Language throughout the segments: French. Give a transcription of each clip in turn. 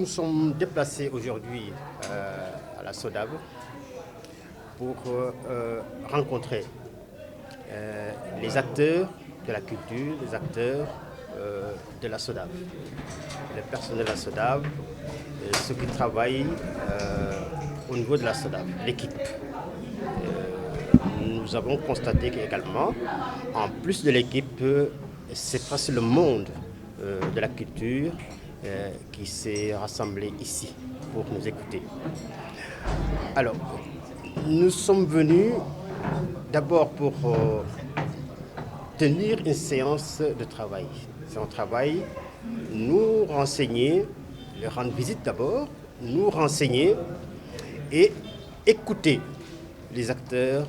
nous sommes déplacés aujourd'hui à la SODAV pour rencontrer les acteurs de la culture, les acteurs de la SODAV, les personnels de la SODAV, ceux qui travaillent au niveau de la SODAV, l'équipe. Nous avons constaté qu'également, en plus de l'équipe, c'est presque le monde de la culture qui s'est rassemblé ici pour nous écouter. Alors, nous sommes venus d'abord pour tenir une séance de travail. C'est un travail, nous renseigner, leur rendre visite d'abord, nous renseigner et écouter les acteurs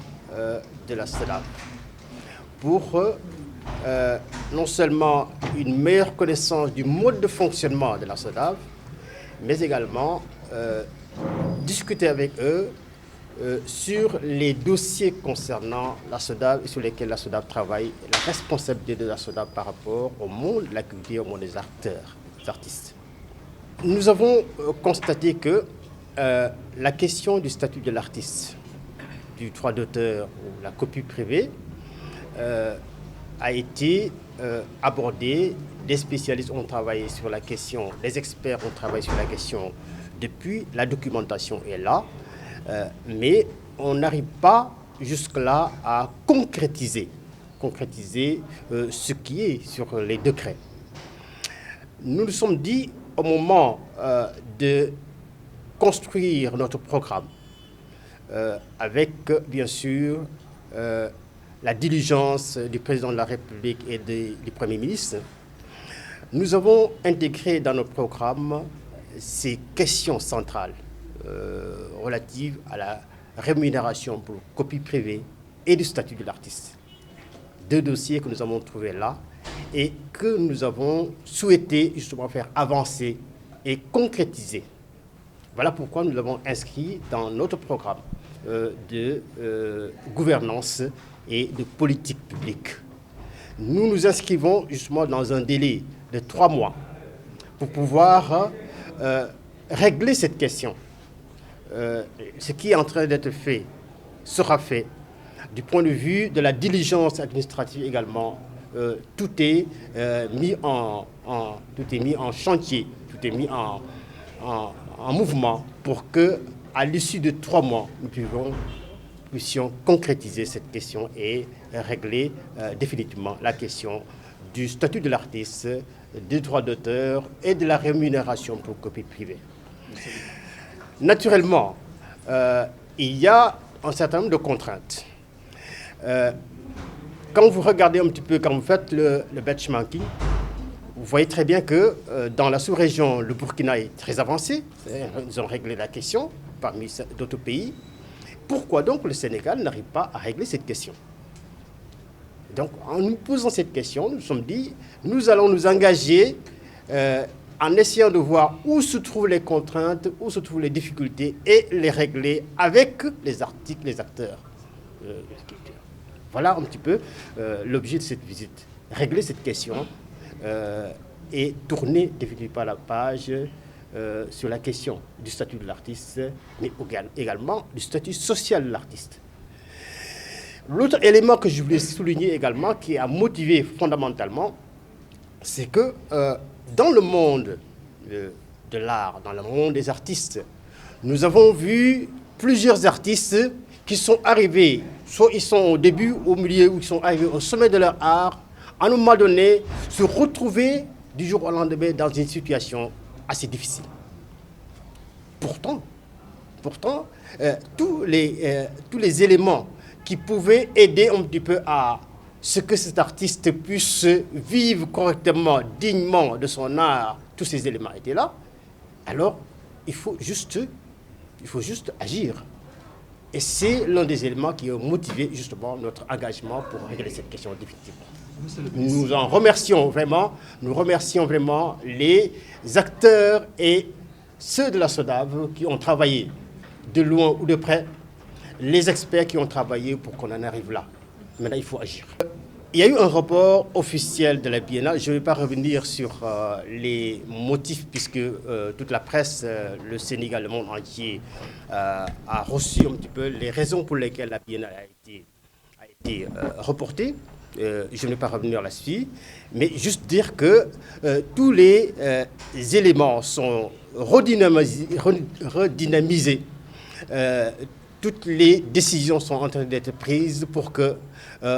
de la SODAV pour non seulement une meilleure connaissance du mode de fonctionnement de la SODAV, mais également discuter avec eux sur les dossiers concernant la SODAV et sur lesquels la SODAV travaille, la responsabilité de la SODAV par rapport au monde de la culture, au monde des acteurs, des artistes. Nous avons constaté que la question du statut de l'artiste, du droit d'auteur ou la copie privée, a été abordée. Des spécialistes ont travaillé sur la question, les experts ont travaillé sur la question depuis, la documentation est là, mais on n'arrive pas jusque-là à concrétiser ce qui est sur les décrets. Nous nous sommes dit, au moment de construire notre programme, avec bien sûr la diligence du président de la République et du Premier ministre, nous avons intégré dans notre programme ces questions centrales relatives à la rémunération pour copie privée et du statut de l'artiste. Deux dossiers que nous avons trouvés là et que nous avons souhaité justement faire avancer et concrétiser. Voilà pourquoi nous l'avons inscrit dans notre programme de gouvernance et de politique publique. Nous nous inscrivons justement dans un délai de 3 mois pour pouvoir régler cette question. Ce qui est en train d'être fait sera fait. Du point de vue de la diligence administrative également, tout est mis en chantier, tout est mis en mouvement pour que, à l'issue de 3 mois, nous puissions concrétiser cette question et régler définitivement la question du statut de l'artiste, des droits d'auteur et de la rémunération pour copie privée. Naturellement, il y a un certain nombre de contraintes. Quand vous regardez un petit peu, quand vous faites le benchmarking, vous voyez très bien que dans la sous-région, le Burkina est très avancé. Ils ont réglé la question parmi d'autres pays. Pourquoi donc le Sénégal n'arrive pas à régler cette question? Donc, en nous posant cette question, nous nous sommes dit, nous allons nous engager en essayant de voir où se trouvent les contraintes, où se trouvent les difficultés et les régler avec les artistes, les acteurs. Voilà un petit peu l'objet de cette visite. Régler cette question et tourner définitivement la page sur la question du statut de l'artiste, mais également du statut social de l'artiste. L'autre élément que je voulais souligner également, qui a motivé fondamentalement, c'est que dans le monde de l'art, dans le monde des artistes, nous avons vu plusieurs artistes qui sont arrivés, soit ils sont au début, au milieu, ou ils sont arrivés au sommet de leur art, à un moment donné, se retrouver du jour au lendemain dans une situation assez difficile. Pourtant, tous les éléments qui pouvaient aider un petit peu à ce que cet artiste puisse vivre correctement, dignement de son art, tous ces éléments étaient là, alors il faut juste agir. Et c'est l'un des éléments qui a motivé justement notre engagement pour régler cette question définitivement. Nous remercions vraiment les acteurs et ceux de la SODAV qui ont travaillé de loin ou de près, les experts qui ont travaillé pour qu'on en arrive là. Maintenant, il faut agir. Il y a eu un rapport officiel de la Biennale. Je ne vais pas revenir sur les motifs puisque toute la presse, le Sénégal, le monde entier a reçu un petit peu les raisons pour lesquelles la Biennale a été reportée. Je ne vais pas revenir là-dessus, mais juste dire que tous les éléments sont redynamisés. Toutes les décisions sont en train d'être prises pour que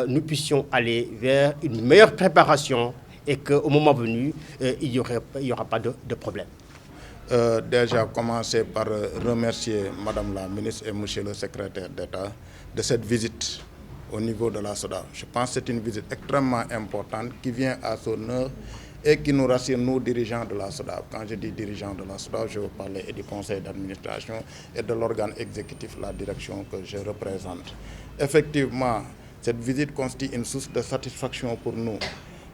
nous puissions aller vers une meilleure préparation et qu'au moment venu, il n'y aura pas de problème. Déjà commencer par remercier Madame la ministre et Monsieur le secrétaire d'État de cette visite au niveau de la SODAV. Je pense que c'est une visite extrêmement importante qui vient à son heure et qui nous rassure, nous, dirigeants de la SODAV. Quand je dis dirigeants de la SODAV, je veux parler et du conseil d'administration et de l'organe exécutif, la direction que je représente. Effectivement, cette visite constitue une source de satisfaction pour nous.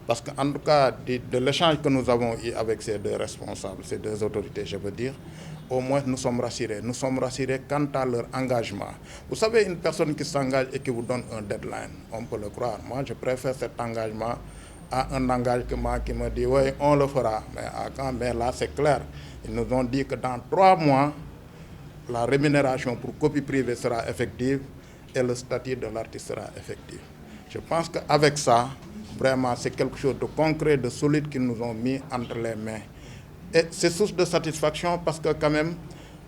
Parce qu'en tout cas, de l'échange que nous avons eu avec ces deux responsables, ces deux autorités, je veux dire, au moins nous sommes rassurés. Nous sommes rassurés quant à leur engagement. Vous savez, une personne qui s'engage et qui vous donne un deadline, on peut le croire. Moi, je préfère cet engagement à un engagement qui me dit, oui, on le fera. Mais là, c'est clair. Ils nous ont dit que dans 3 mois, la rémunération pour copie privée sera effective et le statut de l'artiste sera effectif. Je pense qu'avec ça, vraiment, c'est quelque chose de concret, de solide qu'ils nous ont mis entre les mains. Et c'est source de satisfaction parce que quand même,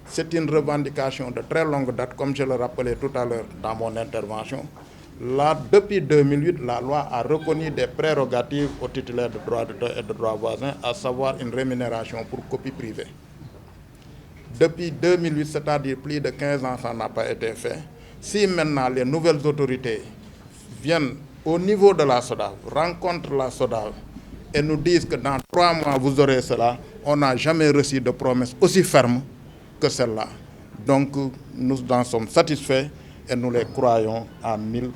c'est une revendication de très longue date, comme je le rappelais tout à l'heure dans mon intervention. Là, depuis 2008, la loi a reconnu des prérogatives aux titulaires de droits d'auteur et de droits voisins, à savoir une rémunération pour copie privée. Depuis 2008, c'est-à-dire plus de 15 ans, ça n'a pas été fait. Si maintenant les nouvelles autorités viennent au niveau de la SODAV, rencontrent la SODAV et nous disent que dans 3 mois, vous aurez cela, on n'a jamais reçu de promesse aussi ferme que celle-là. Donc, nous en sommes satisfaits et nous les croyons à 1000%.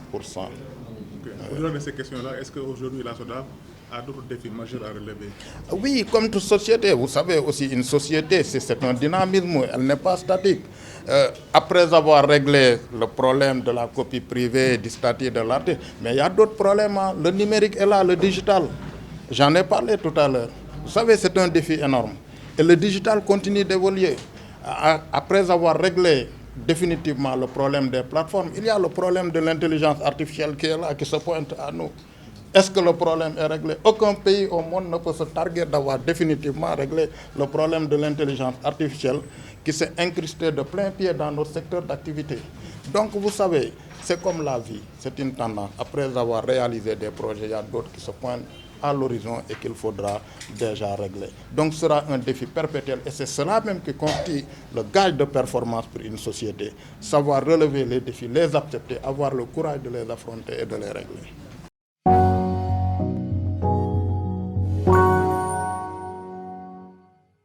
Au-delà de ces questions-là, est-ce qu'aujourd'hui la SODAV a d'autres défis majeurs à relever? Oui, comme toute société. Vous savez aussi, une société, c'est un dynamisme, elle n'est pas statique. Après avoir réglé le problème de la copie privée, du statut de l'artiste, mais il y a d'autres problèmes. Hein. Le numérique est là, le digital. J'en ai parlé tout à l'heure. Vous savez, c'est un défi énorme. Et le digital continue d'évoluer. Après avoir réglé définitivement le problème des plateformes, il y a le problème de l'intelligence artificielle qui est là, qui se pointe à nous. Est-ce que le problème est réglé? Aucun pays au monde ne peut se targuer d'avoir définitivement réglé le problème de l'intelligence artificielle qui s'est incrusté de plein pied dans notre secteur d'activité. Donc vous savez, c'est comme la vie, c'est une tendance. Après avoir réalisé des projets, il y a d'autres qui se pointent à l'horizon et qu'il faudra déjà régler. Donc ce sera un défi perpétuel et c'est cela même qui constitue le gage de performance pour une société. Savoir relever les défis, les accepter, avoir le courage de les affronter et de les régler.